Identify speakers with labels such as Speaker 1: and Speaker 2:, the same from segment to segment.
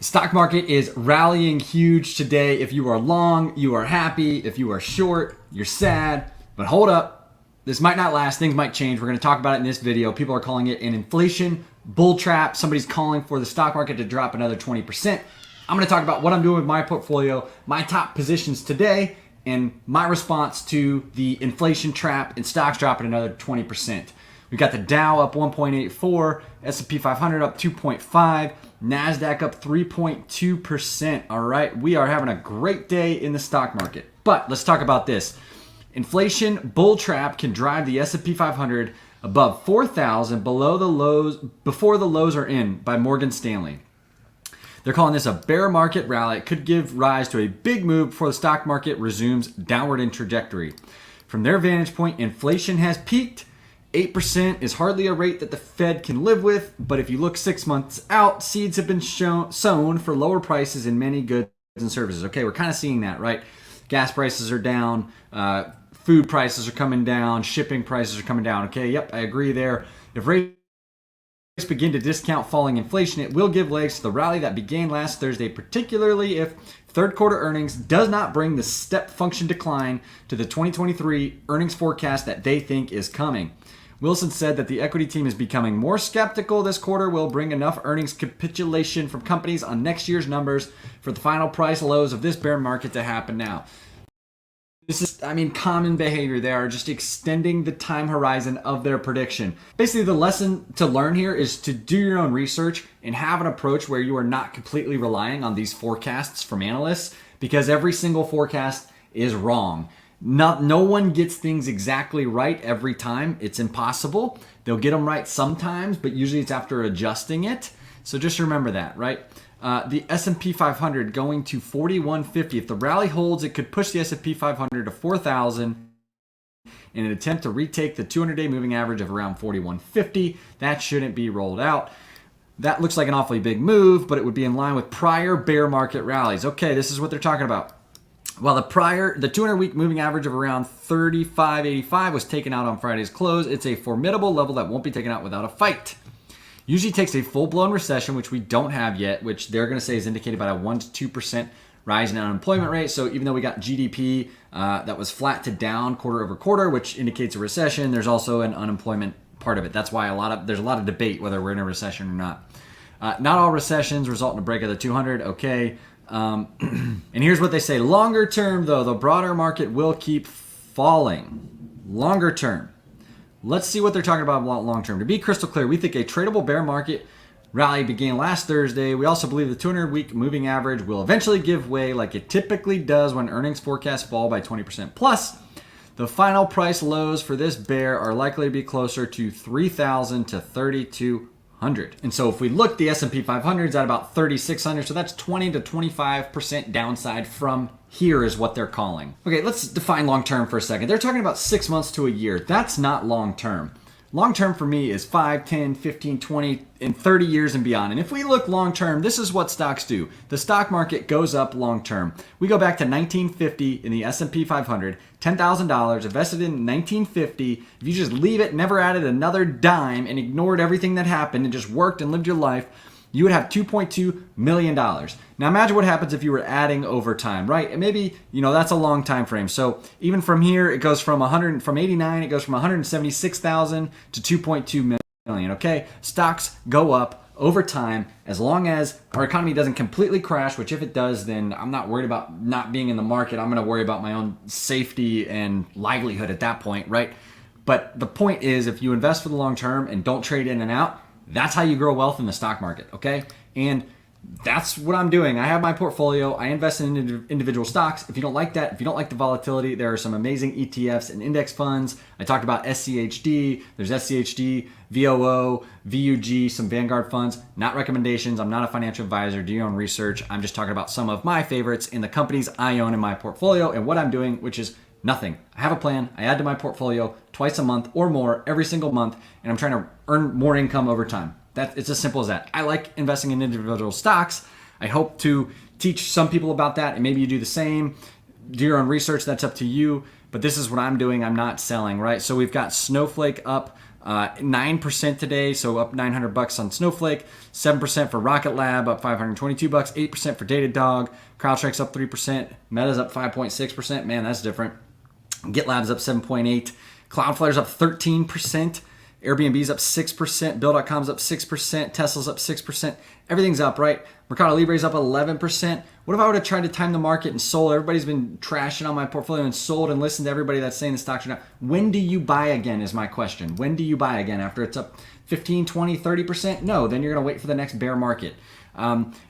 Speaker 1: The stock market is rallying huge today. If you are long, you are happy. If you are short, you're sad. But hold up, this might not last. Things might change. We're going to talk about it in this video. People are calling it an inflation bull trap. Somebody's calling for the stock market to drop another 20%. I'm going to talk about what I'm doing with my portfolio, my top positions today, and my response to the inflation trap and stocks dropping another 20%. We've got the Dow up 1.84, S&P 500 up 2.5, NASDAQ up 3.2%. All right, we are having a great day in the stock market. But let's talk about this. Inflation bull trap can drive the S&P 500 above 4,000 below the lows before the lows are in by Morgan Stanley. They're calling this a bear market rally. It could give rise to a big move before the stock market resumes downward in trajectory. From their vantage point, inflation has peaked. 8% is hardly a rate that the Fed can live with, but if you look 6 months out, seeds have been sown for lower prices in many goods and services. Okay, we're kind of seeing that, right? Gas prices are down, food prices are coming down, shipping prices are coming down. Okay, yep, I agree there. If rates begin to discount falling inflation, it will give legs to the rally that began last Thursday, particularly if third quarter earnings does not bring the step function decline to the 2023 earnings forecast that they think is coming. Wilson said that the equity team is becoming more skeptical this quarter will bring enough earnings capitulation from companies on next year's numbers for the final price lows of this bear market to happen now. This is, common behavior. They are just extending the time horizon of their prediction. Basically, the lesson to learn here is to do your own research and have an approach where you are not completely relying on these forecasts from analysts, because every single forecast is wrong. No one gets things exactly right every time. It's impossible. They'll get them right sometimes, but usually it's after adjusting it. So just remember that, right? The S&P 500 going to 4150. If the rally holds, it could push the S&P 500 to 4,000 in an attempt to retake the 200-day moving average of around 4150. That shouldn't be rolled out. That looks like an awfully big move, but it would be in line with prior bear market rallies. Okay, this is what they're talking about. While the 200-week moving average of around 35.85 was taken out on Friday's close, it's a formidable level that won't be taken out without a fight. Usually takes a full-blown recession, which we don't have yet, which they're going to say is indicated by a 1 to 2% rise in unemployment rate. So even though we got GDP that was flat to down quarter over quarter, which indicates a recession, there's also an unemployment part of it. That's why there's a lot of debate whether we're in a recession or not. Not all recessions result in a break of the 200. Okay. And here's what they say. Longer term, though, the broader market will keep falling. Longer term. Let's see what they're talking about long term. To be crystal clear, we think a tradable bear market rally began last Thursday. We also believe the 200-week moving average will eventually give way like it typically does when earnings forecasts fall by 20%. Plus, the final price lows for this bear are likely to be closer to 3,000 to 3,200. And so if we look, the S&P 500 is at about 3,600. So that's 20 to 25% downside from here is what they're calling. Okay, let's define long-term for a second. They're talking about 6 months to a year. That's not long-term. Long-term for me is 5, 10, 15, 20, and 30 years and beyond. And if we look long-term, this is what stocks do. The stock market goes up long-term. We go back to 1950 in the S&P 500, $10,000 invested in 1950. If you just leave it, never added another dime, and ignored everything that happened and just worked and lived your life, you would have $2.2 million. Now imagine what happens if you were adding over time, right? And maybe, that's a long time frame. So even from here, it goes from 89, it goes from 176,000 to 2.2 million, okay? Stocks go up over time as long as our economy doesn't completely crash, which if it does, then I'm not worried about not being in the market. I'm going to worry about my own safety and livelihood at that point, right? But the point is, if you invest for the long term and don't trade in and out, that's how you grow wealth in the stock market, okay? And that's what I'm doing. I have my portfolio. I invest in individual stocks. If you don't like that, if you don't like the volatility, there are some amazing ETFs and index funds. I talked about SCHD. There's SCHD, VOO, VUG, some Vanguard funds. Not recommendations. I'm not a financial advisor. Do your own research. I'm just talking about some of my favorites in the companies I own in my portfolio and what I'm doing, which is nothing. I have a plan. I add to my portfolio twice a month or more every single month, and I'm trying to earn more income over time. It's as simple as that. I like investing in individual stocks. I hope to teach some people about that, and maybe you do the same. Do your own research. That's up to you. But this is what I'm doing. I'm not selling, right? So we've got Snowflake up 9% today, so up $900 on Snowflake. 7% for Rocket Lab, up $522. 8% for Datadog. CrowdStrike's up 3%. Meta's up 5.6%. Man, that's different. GitLab's up 7.8%. Cloudflare's up 13%. Airbnb's up 6%, Bill.com's up 6%, Tesla's up 6%. Everything's up, right? Mercado Libre's up 11%. What if I would have tried to time the market and sold? Everybody's been trashing on my portfolio and sold and listened to everybody that's saying the stocks are down. When do you buy again is my question. When do you buy again? After it's up 15, 20, 30%? No, then you're going to wait for the next bear market.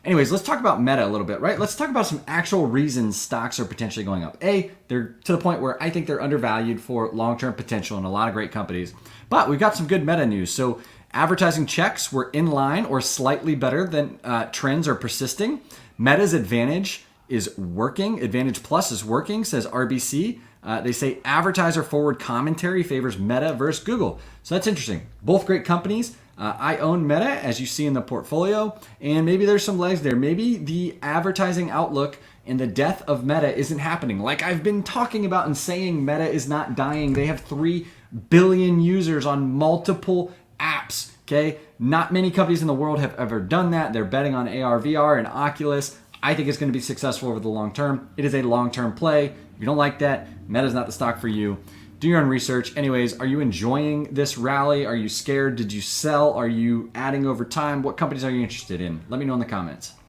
Speaker 1: Anyways, let's talk about Meta a little bit, right? Let's talk about some actual reasons stocks are potentially going up. A, they're to the point where I think they're undervalued for long-term potential in a lot of great companies. But we've got some good Meta news. So advertising checks were in line or slightly better than trends are persisting. Meta's advantage is working. Advantage Plus is working, says RBC. They say advertiser forward commentary favors Meta versus Google. So that's interesting. Both great companies. I own Meta, as you see in the portfolio, and maybe there's some legs there. Maybe the advertising outlook and the death of Meta isn't happening. Like I've been talking about and saying, Meta is not dying. They have 3 billion users on multiple apps, okay? Not many companies in the world have ever done that. They're betting on AR, VR, and Oculus. I think it's going to be successful over the long term. It is a long-term play. If you don't like that, Meta's not the stock for you. Do your own research. Anyways, are you enjoying this rally? Are you scared? Did you sell? Are you adding over time? What companies are you interested in? Let me know in the comments.